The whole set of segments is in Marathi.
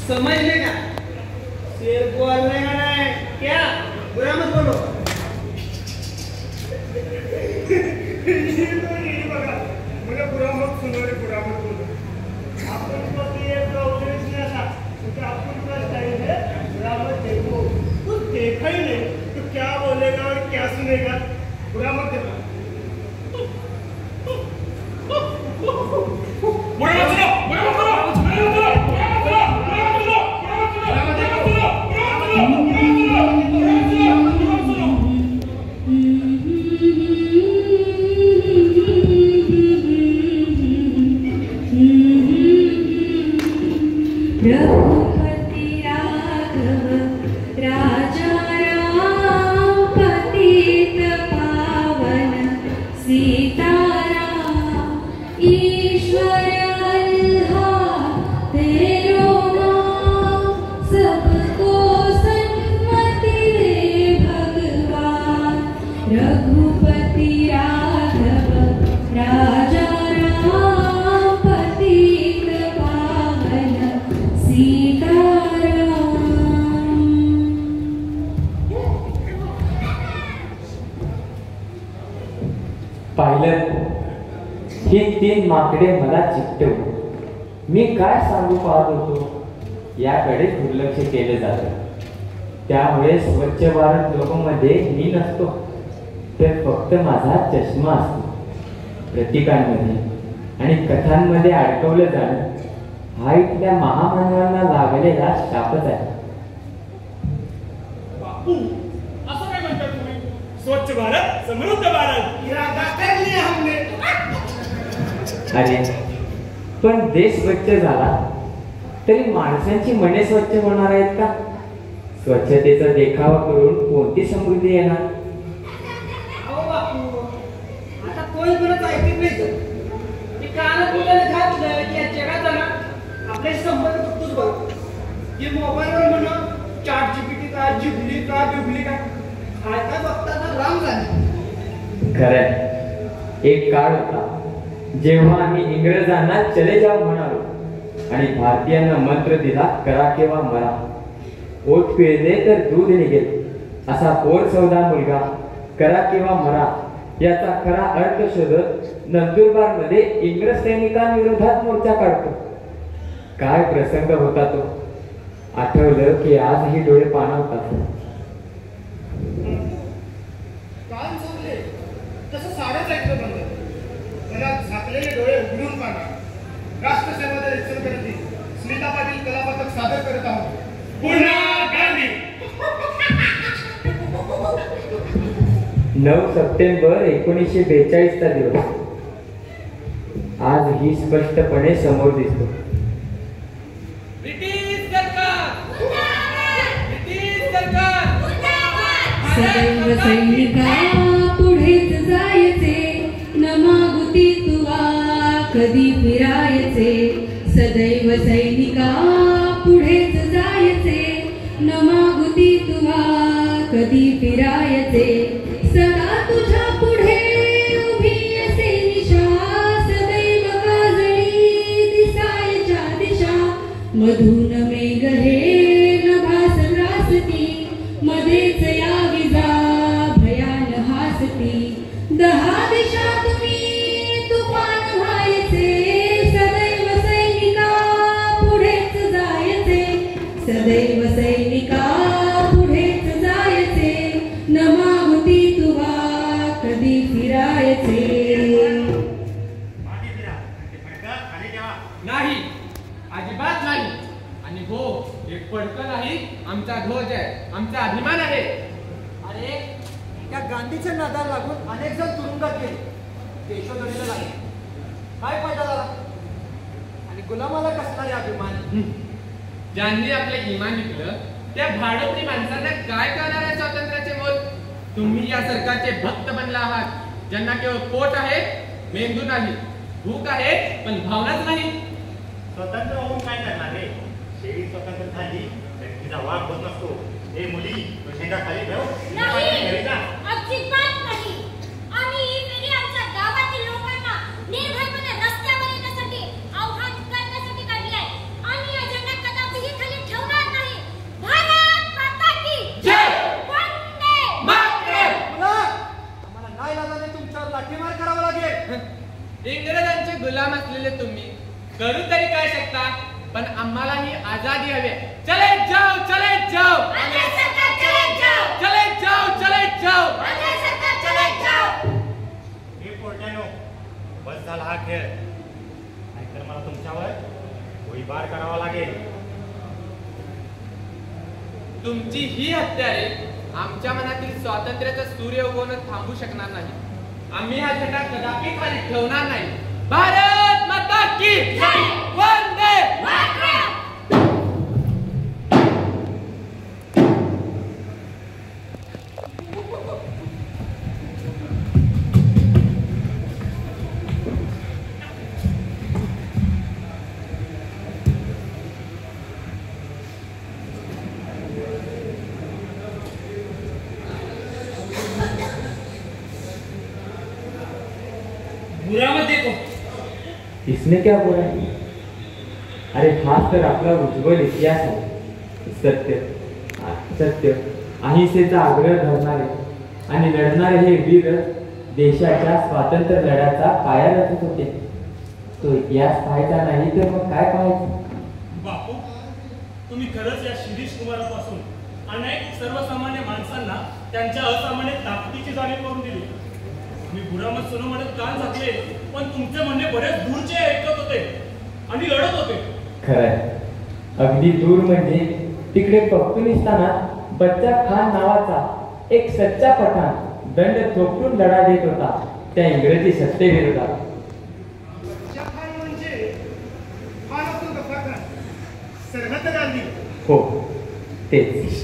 समझले का? शेर बोलने का नहीं क्या? बुरा मत बोलो। ये बघा मुझे बुरा मत सुनो रे, बुरा मत बोलो। अपन को ये प्रॉब्लम नहीं आता क्योंकि अपन का स्टाइल है बुरा मत देखो। तो देखा ही नहीं तो क्या बोलेगा और क्या सुनेगा? बुरा मत देखो। रघुपति राघव राजा राम पतित पावन सीताराम ईश्वर अल्लाह तेरो नाम सबको सन्मति दे भगवान। रघुपति राघव राजा राम पतित पावन सीताराम। पाहिलं, ही 3 माकडे मला चिकटवली. मी काय सांगू पाहत होतो याकडे दुर्लक्ष केले जाते. त्यामुळे स्वच्छ भारत लोकोमध्ये मी नसतो, तर फक्त माझा चष्मा असतो. प्रतीकांमध्ये आणि कथांमध्ये अडकवलं जाणं हा इथल्या महामानवांना लागलेला शापच आहे. बापू असं काय म्हणता तुम्ही? स्वच्छ भारत समृद्ध भारत इरादा कर लिया हमने. अरे पण देश स्वच्छ झाला तरी माणसांची मने स्वच्छ होणार आहेत का? स्वच्छतेचा देखावा करून कोणती समृद्धी येणार? अहो बापू, आता कोणी कोणाच ऐकत नाही. मी कानात बोलायला घातलं की या जगात ना आपले संपर्क तुटतोच बघ. जे मोबाईलवर म्हणा चॅट जीपीटी का जिबली का बिबली का काय काय बघताना राम झाले. खरंय, एक काळ होता जेव्हा आम्ही इंग्रजांना चले जाव म्हणालो आणि भारतीयांना मंत्र दिला करा किंवा मरा. ओठ पिळले तर दूध निघेल असा पोर सौदा मुलगा करा किंवा मरा याचा खरा अर्थ शोधत नंदुरबार मध्ये इंग्रज सैनिकांविरोधात मोर्चा काढतो. काय प्रसंग होता तो, आठवलं की आजही डोळे पाणावतात. कान चोरले तसं सारंच ऐकलं बंद. मला झाकलेले डोळे उघडून पाहा. राष्ट्रसेवा दल इचलकरंजी स्मिता पाटील कलापथक सादर करत आहोत. पुन्हा गांधी. 9 सप्टेंबर 1942 चा दिवस आज ही स्पष्टपणे समोर दिसतो. ब्रिटिश सरकार, ब्रिटिश सरकार. सदैव सैनिका पुढेच जायचे, न मागुती तुवा कधी फिरायचे. सदैव सैनिका पुढेच जायचे, न मागुती तुवा कधी फिरायचे. सदा तुझ्या पुढे उभी असे निशा, सदैव काजळी दिसायच्या दिशा. मधून मेघ हे नभास ग्रासती, मध्येच या विजा भयान हासती. 10 दिशा तुम्ही तुफान व्हायचे, सदैव सैनिका पुढेच जायचे. सदैव सैनिका पुढेच जायचे, न मागुती तुवा कधी फिरायचे. नाही, अजिबात नाही. आणि हो, एक फडकं नाही, आमचा ध्वज आहे, आमचा अभिमान आहे. अरे त्या गांधीच्या नादाला लागून अनेक जण तुरुंगात गेले, देशोधडीला लागले. काय फायदा झाला? आणि गुलामाला कसला रे अभिमान? ज्यांनी आपलं इमान विकलं त्या भाडोत्री माणसांना काय करणार आहे स्वातंत्र्याचे मोल? तुम्ही या सरकारचे भक्त बनला आहात, ज्यांना केवळ पोट आहे, मेंदू नाही. भूक आहे पण भावनाच नाही. स्वतंत्र होऊन काय करणार रे? शेळी स्वतंत्र झाली तर तिचा वाघ होत नसतो. हे मुली शेंगा खाली ठेव. अजिबात नाही. आम्ही ही पिढी आमच्या गावातील लोकांना निर्भयपणे रस्त्यावर येण्यासाठी आव्हान करण्यासाठी काढली आहे. आम्ही अजेंडा कदापिही खाली इंग्रजांचे गुलाम असलेले तुम्ही करू तरी काय शकता, पण आम्हाला ही आजादी हवी आहे. चले जाओ, चले जाओ, अंग्रेज सरकार चले जाओ, चले जाओ, चले जाओ. अंग्रेज सरकार चले जाओ. हे पोरट्यानो, बस झाला हा खेळ. नाहीतर मला तुमच्यावर गोळीबार करावा लागेल. तुमची ही हत्यारे आमच्या मनातील स्वातंत्र्याचा सूर्य उगवणं थांबू शकणार नाही. आम्ही हा झेंडा कदापि खाली ठेवणार नाही. भारत माता की जय. वंदे मातरम. बुरा मत देखो. इसने क्या बोला? अरे हाच तर आपला उज्ज्वल इतिहास आहे. सत्य अहिंसेचा आग्रह धरणारे आणि लढणारे हे वीर देशाच्या स्वातंत्र्य लढ्याचा पाया रचत होते. तो इतिहास पाहायचा नाही तर मग काय पाहायचं? बापू, तुम्ही खरंच या शिरीष कुमारापासून अनेक सर्वसामान्य माणसांना त्यांच्या असामान्य ताकदीची जाणीव करून दिली. मी बुरामत सुनो म्हणत कान झाकले, पण तुमचे म्हणणे बरेच दूरचे ऐकत होते आणि लढत होते. खरंय, अगदी दूर म्हणजे तिकडे पख्तुनिस्तानात बच्चा खान नावाचा एक सच्चा पठाण दंड थोपटून लढा देत होता त्या इंग्रजी सत्तेविरोधात. बच्चा खान म्हणजे खान अब्दुल गफ्फार खान, सरहद गांधी. हो, तेच.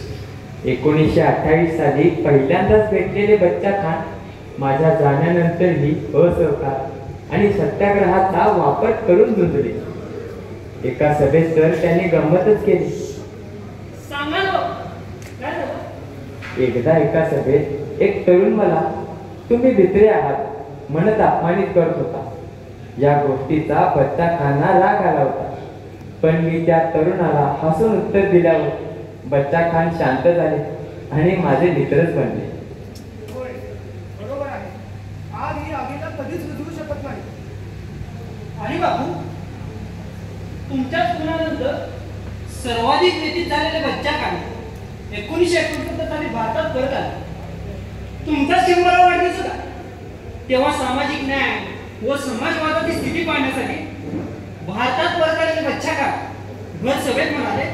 1928 साली पहिल्यांदाच भेटलेले बच्चा खान माझ्या जाण्यानंतरही असहकार आणि सत्याग्रहाचा वापर करून झुंजले. एका सभेत तर त्यांनी गंमतच केली. सांगा ना काय झालं? एकदा एका सभेत एक तरुण मला तुम्ही भित्रे आहात म्हणत अपमानित करत होता. या गोष्टीचा बच्चा खानना राग आला होता, पण मी त्या तरुणाला हसून उत्तर दिल्यावर बच्चा खान शांत झाले आणि माझे मित्रच बनले. होय, बरोबर आहे. आग ही आगीला कधीच विझवू शकत नाही. आणि बापू, तुमच्याच खुनानंतर सर्वाधिक व्यतीत झालेले बच्चा खान 1969 साली भारतात परत आले. तुमचा शिवराव वाढदिवस होता. तेव्हा सामाजिक न्याय व समाजवादाची स्थिती पाहण्यासाठी भारतात परत आलेले बच्चा खान घर सभेत म्हणाले,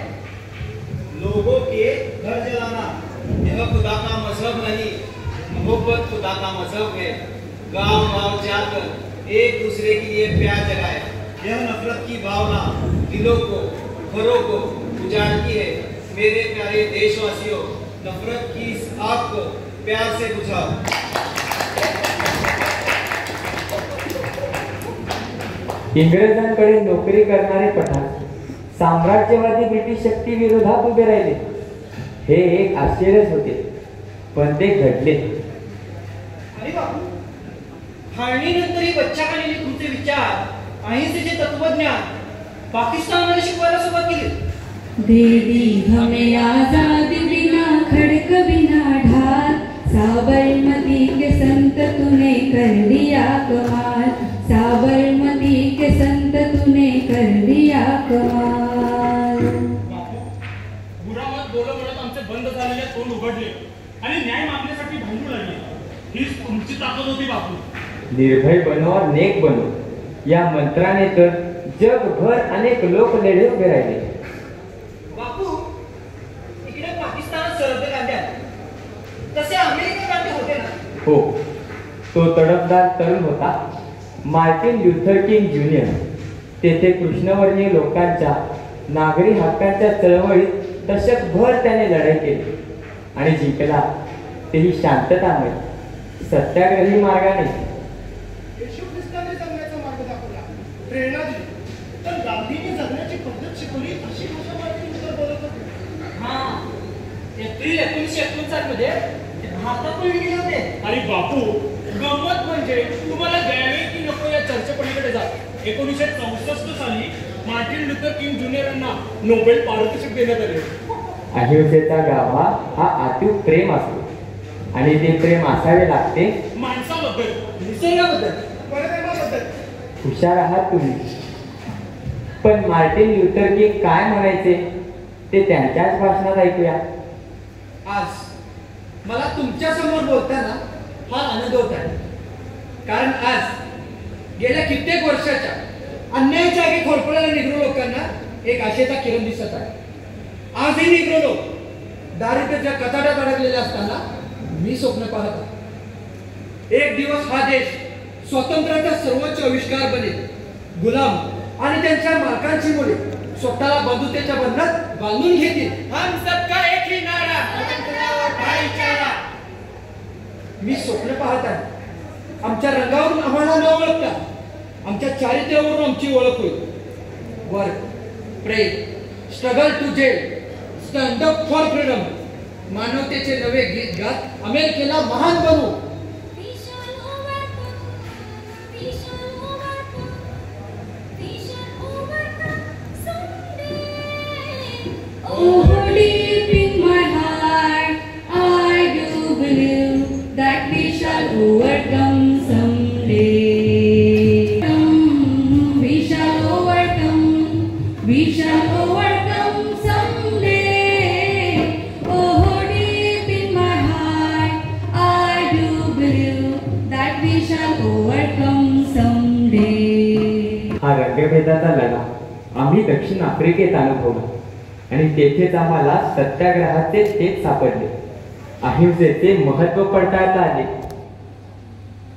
लोगों के घर जलाना यह खुदा का मजहब नहीं, मोहब्बत खुदा का मजहब है. गांव गांव जाकर एक दूसरे के लिए प्यार जगाए. यह नफरत की भावना दिलों को, घरों को उजाड़ती है. मेरे प्यारे देशवासियों, नफरत की इस आग को प्यार से बुझाओ. इंग्रजांकडे नोकरी करणारे पठाण साम्राज्यवादी ब्रिटिश शक्ती विरोधात उभे राहिले. हे एक आश्चर्यच होते, पण ते घडले. अरे बापू, फाळणीनंतरही बच्चा खानीने तुमचे विचार, अहिंसेचे तत्वज्ञान पाकिस्तानमध्ये शिकवायला सुरुवात केली. दे दी हमें आजादी बिना खड़क बिना ढाल, साबरमती के संत तूने कर दिया कमाल, साबरमती के संत तूने कर दिया कमाल. बुरामत बोल म्हणत आमचे बंद झालेले तोंड उघडले आणि न्याय मागण्यासाठी भांडू लागले. हीच तुमची ताकद होती बापू. निर्भय बनो और नेक बनो या मंत्राने तर जगभर अनेक लोक लढे उभे राहिले. बापू, इकडे पाकिस्तानात सरहद्द काढल्या तसे अमेरिकेत काढले होते ना. हो, तो तडफदार तरुण होता मार्टिन ल्युथर किंग ज्युनियर. तेथे कृष्णवर्णीय लोकांच्या नागरी हक्कांच्या चळवळीत दशकभर त्याने लढाई केली आणि जिंकला. तेही शांततामय, सत्याग्रही मार्गाने. येशू ख्रिस्ताने जगण्याचा मार्ग दाखवला, प्रेरणा दिली. पण गांधींनी जगण्याची पद्धत शिकवली अशी भाषा मार्टिन लुथर बोलत होते. हा, एप्रिल 1959 मध्ये ते भारतात पण गेले होते. आणि बापू, गंमत म्हणजे तुम्हाला द्यावे की नको या चर्चेपलीकडे जा. 1964 साली मार्टिन लुथर किंग ज्युनियर यांना नोबेल पारितोषिक देण्यात आले. अहिंसेचा गाभा हा अतीव प्रेम असतो आणि ते प्रेम असावे लागते माणसाबद्दल, निसर्गाबद्दल. परत हुशार आहात तुम्ही. पण मार्टिन ल्युथर किंग काय म्हणायचे ते त्यांच्याच भाषणात ऐकूया. आज मला तुमच्या समोर बोलताना हा आनंद होत आहे. कारण आज गेल्या कित्येक वर्षाच्या अन्यायाच्या आगी खोडपडलेल्या निग्रो लोकांना एक आशेचा किरण दिसत आहे. आजही निग्रो लोक दारिद्र्याच्या कचाट्यात अडकलेले असताना मी स्वप्न पाहत आहे. एक दिवस हा देश स्वातंत्र्याचा सर्वोच्च आविष्कार बनेल. गुलाम आणि त्यांच्या मालकांची मुले स्वतःला बंधुतेच्या बंधनात बांधून घेतील. हम सबका एक ही नारा, भाईचारा. मी स्वप्न पाहत आहे. आमच्या रंगावरून आम्हाला न ओळखता आमच्या चारित्र्यावरून आमची ओळख होईल. Work, pray, struggle to jail, stand up for freedom. मानवतेचे नवे गीत गात अमेरिकेला महान बनवू. We shall overcome. We shall overcome. We shall overcome someday. Oh, deep in my heart, I do believe that we shall overcome someday. We shall overcome. We shall overcome someday. Oh, deep in my heart, I do believe that we shall overcome someday. हा रंगभेदाचा लढा आम्ही दक्षिण आफ्रिकेत अनुभवला आणि तेथेच आम्हाला सत्याग्रहाचे तेच सापडले. अहिंसेचे महत्व पडताळता आले.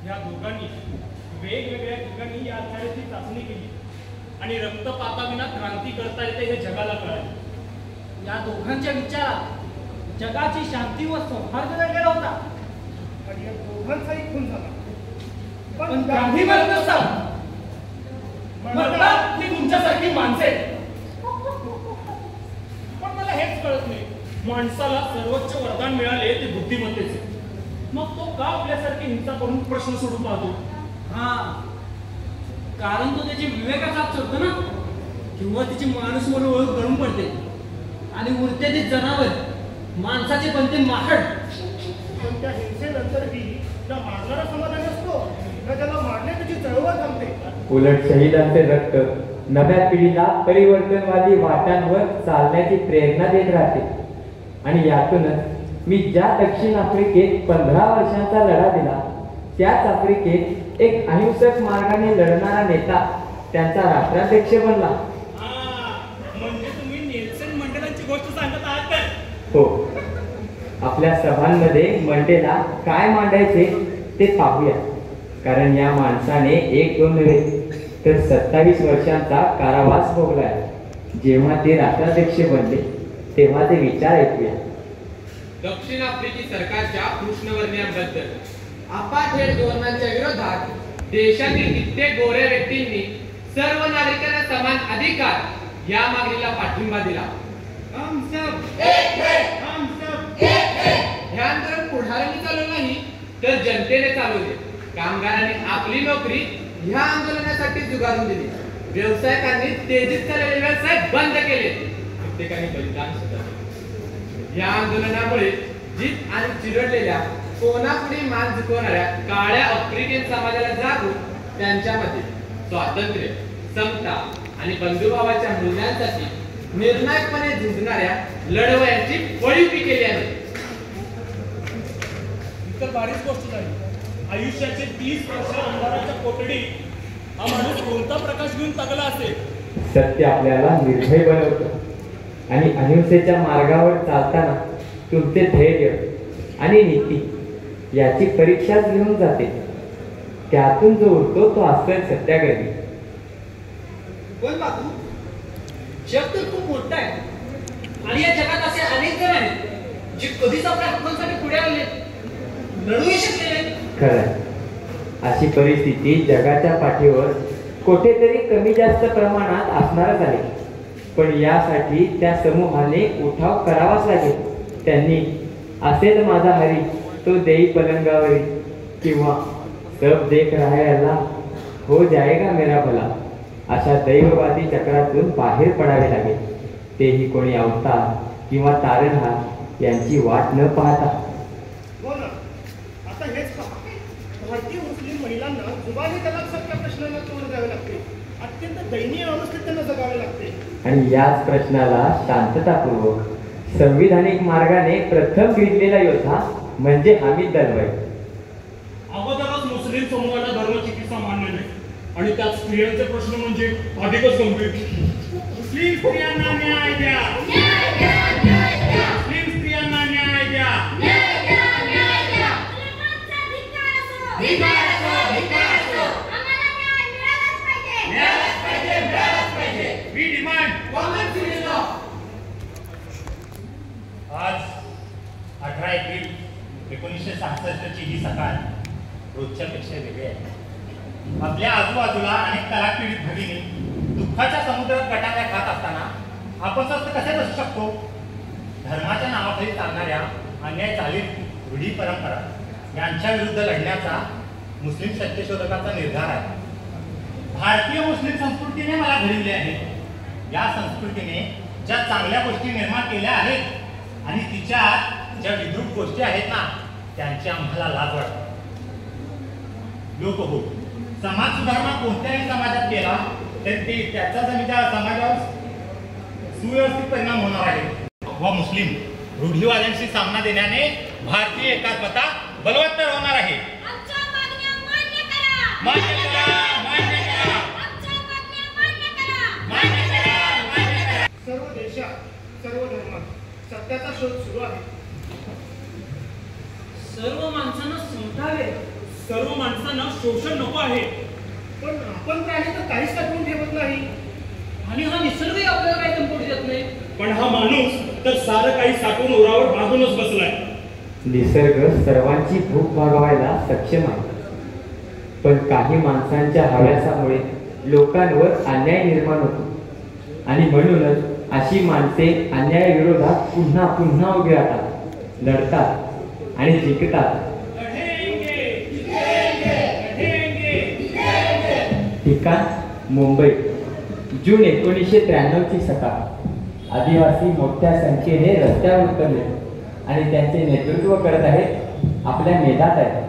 या दोघांनी वेगवेगळ्या ठिकाणी या आघाडीची चाचणी केली आणि रक्तपाताविना क्रांती करता येते हे जगाला कळाले. या दोघांच्या विचारात जगाची शांती व सौहार्द दडलेला होता. आणि या दोघांचाही खून झाला. पण गांधी म्हणत नसतात. म्हणतात की तुमच्यासारखी माणसे. पण मला हेच कळत नाही, माणसाला सर्वोच्च वरदान मिळाले ते बुद्धिमत्तेचे, मग तो का आपल्यासारखी हिंसा करून प्रश्न सोडून पाहतो? हा, कारण तो त्याची विवेकाचा चढतो ना, किंवा तिची माणूस म्हणून ओळख गळून पडते आणि उरते ते जनावर, माणसाचे बनते माकड. पण त्या हिंसेनंतरही त्या मारणारा समाधान असतो का ज्याला मारणे त्याची चळवळ थांबते? उलट शहीदांचे रक्त नव्या पिढीला परिवर्तनवादी वाटांवर चालण्याची प्रेरणा देत राहते. आणि यातूनच मी ज्या दक्षिण आफ्रिकेत 15 वर्षांचा लढा दिला त्याच आफ्रिकेत एक अहिंसक मार्गाने लढणारा नेता त्यांचा राष्ट्राध्यक्ष बनला. म्हणजे तुम्ही नेल्सन मंडेलांची गोष्ट सांगत आहात काय? हो, आपल्या सभांमध्ये मंडेला काय मांडायचे ते पाहूया. कारण या माणसाने 1-2 नव्हे तर 27 वर्षांचा कारावास भोगलाय. जेव्हा ते राष्ट्राध्यक्ष बनले तेव्हा ते विचार ऐकूया. दक्षिण आफ्रिकी सरकारच्या कृष्णवर्णियांबद्दल अपार्थाईड धोरणांच्या विरोधात देशातील कित्येक गोऱ्या व्यक्तींनी सर्व नागरिकांना समान अधिकार या मागणीला पाठिंबा दिला. हम सब एक है, हम सब एक है. हे आंदोलन पुढाऱ्यांनी चालवलं नाही तर जनतेने चालवले. कामगारांनी आपली नोकरी ह्या आंदोलनासाठी जुगारून दिली. व्यावसायिकांनी तेजीत चाललेले व्यवसाय बंद केले. प्रत्येकाने बलिदान सुद्धा दिले. या आंदोलनामुळे जीत आणि चिरडलेल्या कोणापुढे मान झुकवणाऱ्या काळ्या आफ्रिकन समाजाला जागून त्यांच्यामध्ये स्वातंत्र्य, समता आणि बंधुभावाच्या मूल्यांसाठी निर्णायकपणे झुंजणाऱ्या लढवयांची फळीवणी केली आहे. इतर बारीच गोष्ट झाली. आयुष्याचे 30 वर्ष अंधाराच्या कोठडीत हा माणूस कोणता प्रकाश घेऊन तगला असेल? सत्य आपल्याला निर्भय बनवतं आणि अहिंसेच्या मार्गावर चालताना तुमचे धैर्य आणि नीती याची परीक्षाच घेऊन जाते. त्यातून जो उरतो तो असेल सत्याग्रही. पण बाबू, जग तर खूप मोठं आहे आणि या जगात असे अनेक जण आहेत जे कधीच आपल्या हक्कांसाठी पुढे आले, लढूही शकलेले. खरं, अशी परिस्थिती जगाच्या पाठीवर कुठेतरी कमी जास्त प्रमाणात असणारच आहे. पण यासाठी त्या समूहाने उठाव करावाच लागेल. त्यांनी असेल माझा हरी तो देई पलंगावरी किंवा सब देख रहा है अल्लाह हो जाएगा मेरा भला अशा दैववादी चक्रातून बाहेर पडावे लागेल. तेही कोणी अवतार किंवा तारणहार यांची वाट न पाहता. हो ना, आता हेच पहा, भारतीय मुस्लिम महिलांना जुबानी तलाक त्या प्रश्नांना तोंड द्यावे लागते. अत्यंत दयनीय अवस्थेत त्यांना जगावे लागते. आणि याच प्रश्नाला शांततापूर्वक संविधानिक मार्गाने प्रथम भिडलेला योद्धा म्हणजे हामिद दलवाई. अगोदरच मुस्लिम समूहाला धर्मचिकित्सा मान्य नाही आणि त्यात स्त्रियांचे प्रश्न म्हणजे अधिकच गंभीर. मुस्लिम स्त्रियांना न्याय द्या. मुस्लिम स्त्रियांना न्याय द्या. We demand Women's civil law. आज 18 एप्रिल 1966 ची ही सकाळ रोजच्या पेक्षा वेगळी आहे. आपल्या आजूबाजूला अनेक तलाकपीडित भगिनी दुःखाच्या समुद्रात गटाऱ्या खात असताना आपण स्वस्थ कसे बसू शकतो? धर्माच्या नावाखाली चालणाऱ्या अन्याय चालीत रूढी परंपरा यांच्या विरुद्ध लढण्याचा मुस्लिम सत्यशोधकाचा निर्धार आहे. भारतीय मुस्लिम संस्कृतीने मला घडविले आहे. या संस्कृतीने ज्या चांगल्या गोष्टी निर्माण केल्या आहेत आणि तिच्यात ज्या विद्रूप गोष्टी आहेत ना त्यांची आम्हाला लाज वाटते. लोक हो, समाज सुधारणा कोणत्याही समाजात केला तरी त्याचा त्या समाजावर सुव्यवस्थित परिणाम होणार आहे. व मुस्लिम रूढीवाद्यांशी सामना देण्याने भारतीय एकात्मता बलवत्तर होणार आहे. आमच्या मागण्या मान्य करा. मान्य करा, मान्य करा, आमच्या मागण्या मान्य करा. मान्य करा, मान्य करा. सर्व देशात सर्व धर्मात सत्याचा शोध सुरू आहे. सर्व माणसांना समजावे. सर्व माणसांना शोषण नको आहे. पण आपण प्राणी तर काहीच साठवून ठेवत नाही. आणि हा निसर्गही आपल्याला काही कमी देत नाही. पण हा माणूस तर सारं काही साठवून उरावर बांधूनच बसलाय. निसर्ग सर्वांची भूक भागवायला सक्षम आहे, पण काही माणसांच्या हव्यासामुळे लोकांवर अन्याय निर्माण होतो आणि म्हणूनच अशी माणसे अन्यायाविरोधात पुन्हा पुन्हा उभी राहतात, लढतात आणि जिंकतात. ठिकाण मुंबई, जून 1993 ची सकाळ. आदिवासी मोठ्या संख्येने रस्त्यावर उतरले आणि त्यांचे नेतृत्व करत आहेत आपल्या मेधात आहेत.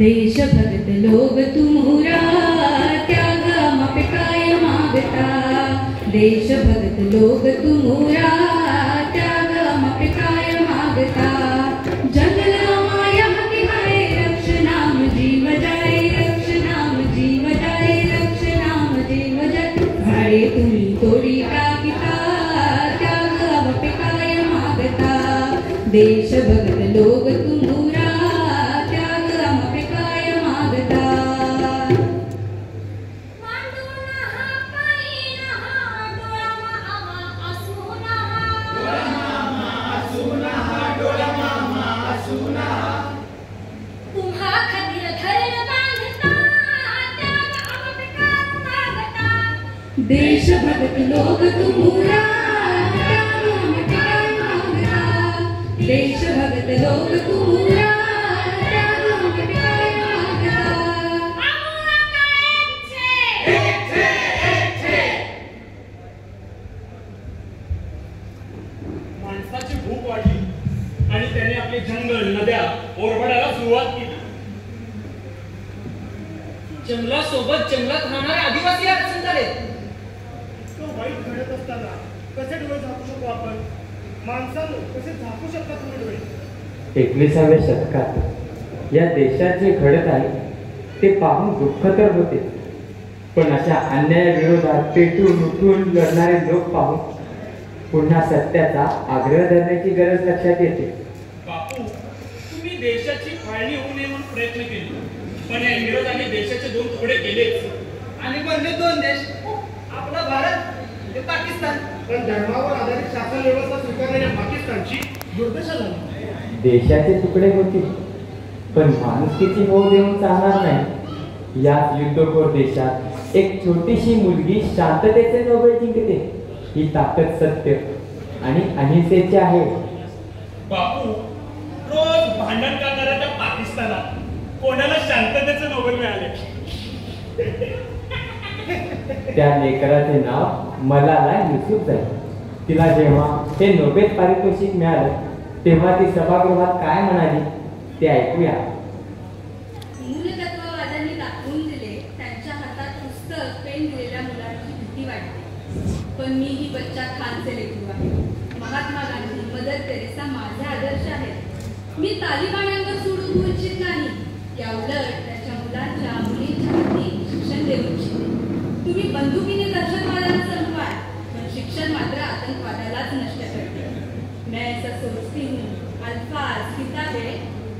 देशभक्त लोग तुम्हारा त्याग मापे काय मागता. देशभक्त लोग तुम्हारा त्याग मापे काय मागता. जंगला माया की हाय रक्ष नाम जीव जाय, रक्ष नाम जीव जाय, रक्ष नाम जीव जाय. झाडे तुम्ही तोडी टाकिता त्याग मापे काय मागता. देशभक्त लोग तुम्हारा देशभक्त लोग तुम्हारा त्याग मापे काय मागता. देशभक्त लोग तुम्हारा जंगलासोबत जंगलात राहणारे आदिवासी अडचण झाले. तो वाईट घडत असताना कसे डोळे झाकू शकतो आपण? माणसानं कसे झाकू शकतात तुम्ही डोळे? 21व्या शतकात या देशात जे घडत आहे ते पाहून दुःख तर होते, पण अशा अन्यायाविरोधात पेटून उठून लढणारे लोक पाहून पुन्हा सत्याचा आग्रह धरण्याची गरज लक्षात येते. बापू, तुम्ही देशाची फाळणी होऊ नये म्हणून प्रयत्न केले, पण या इंग्रजांनी देशाचे 2 तुकडे केलेच. आणि बनले 2 देश, आपला भारत आणि पाकिस्तान. पण धर्मावर आधारित शासन व्यवस्था स्वीकारणाऱ्या पाकिस्तानची दुर्दशा झाली. देशाचे तुकडे होतील, पण माणुसकीची होऊ देऊन चालणार नाही. याच युद्धखोर देशात एक छोटीशी मुलगी शांततेचे नोबेल जिंकते. ही ताकद सत्य आणि अहिंसेची आहे. बापू, रोज भांडण करणाऱ्या त्या पाकिस्तानात कोणाला शांततेचे नोबेल मिळाले? त्या लेकराचे नाव मलाला युसुफ आहे. तिला जेव्हा हे नोबेल पारितोषिक मिळालं तेव्हा ती सभागृहात काय म्हणाली ते ऐकूया. मूलतत्ववाद्यांनी दाखवून दिले त्यांच्या हातात पुस्तक पेन दिलेल्या मुलांची भीती वाटते. पण मी ही बच्चा खानचे लेकरू आहे. महात्मा गांधी, मदर तेरेसा माझे आदर्श आहेत. मी तालिबान्यांवर सूड उगवू इच्छित नाही. या उलट त्याच्या मुलांच्या मुलींच्या हाती शिक्षण देऊ इच्छिते. तुम्ही बंदुकीने दहशतवादाला संपवाल, पण शिक्षण मात्र आतंकवादालाच नष्ट करते. मैं ऐसा सोचती हूँ, अल्फाज किताबें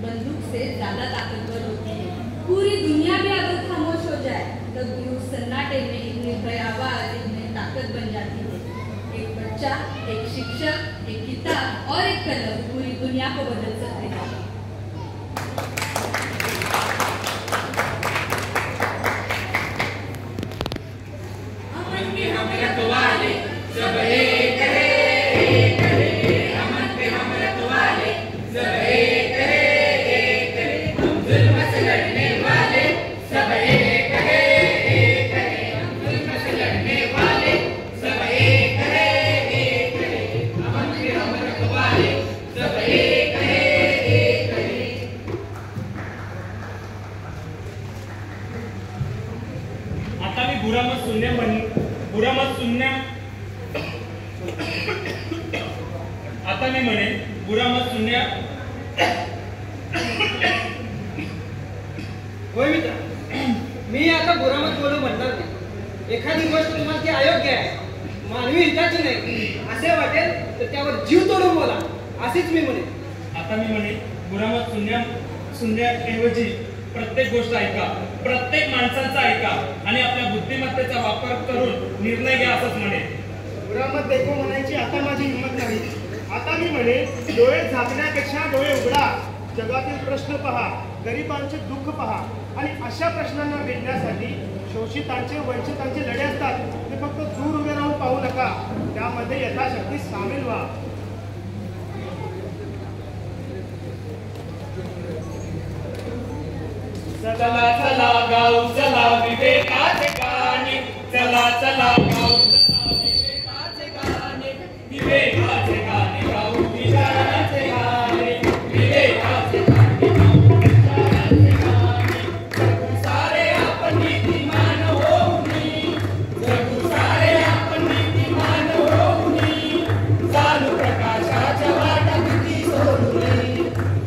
बंदूक से ज्यादा ताकतवर होती है. पूरी दुनिया भी अगर खामोश हो जाए तब भी उस सन्नाटे में एक निर्भय आवाज, एक नई ताकत बन जाती है. एक बच्चा, एक शिक्षक, एक किताब और एक कलम पूरी दुनिया को बदल सकते हैं. अमन के हम रखवाले सब एक है, एक है. अमन के हम रखवाले सब एक है, एक है. हम जुल्म से लड़ने वाले सब एक है, एक है. हम जुल्म से लड़ने वाले सब एक है, एक है. अमन के हम रखवाले सब एक है, एक है. आता मी बुरा मत शून्य आता मी म्हणे बुरा मत शून्य. होय मित्र, मी आता बुरामत बोलू म्हणणार नाही. एखादी गोष्ट तुम्हाला ती अयोग्य आहे, मानवी हिताची नाही असे वाटेल तर त्यावर जीव तोडून बोला, असेच मी म्हणेन. आता मी म्हणे बुरा मत शून्यऐवजी प्रत्येक गोष्ट ऐका, प्रत्येक माणसाचा ऐका आणि आपल्या बुद्धिमत्तेचा वापर करून निर्णय घ्या असंच म्हणे. पुरामत देखो म्हणायची आता माझी हिंमत नाही. आता मी म्हणे डोळे झाकण्यापेक्षा डोळे उघडा. जगातील प्रश्न पहा, गरिबांचे दुःख पहा आणि अशा प्रश्नांना भेटण्यासाठी शोषितांचे वंचितांचे लढे असतात. ते फक्त दूर उभे राहून पाहू नका, त्यामध्ये यथाशक्ती सामील व्हा. चला चला गाऊ चला विवेकाचे गाणे, चला चला गाऊ चला विवेकाचे गाणे, विवेकाचे गाणे गाऊ विचाराचे गाणे, विवेकाचे गाणे गाऊ विचाराचे गाणे. जगू सारे आपण नीतिमान होऊनी, जगू सारे आपण नीतिमान होऊनी. चालू प्रकाशाच्या वाटा भीती सोडून,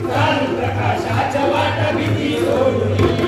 चालू प्रकाशाच्या वाटा भीती सोडून.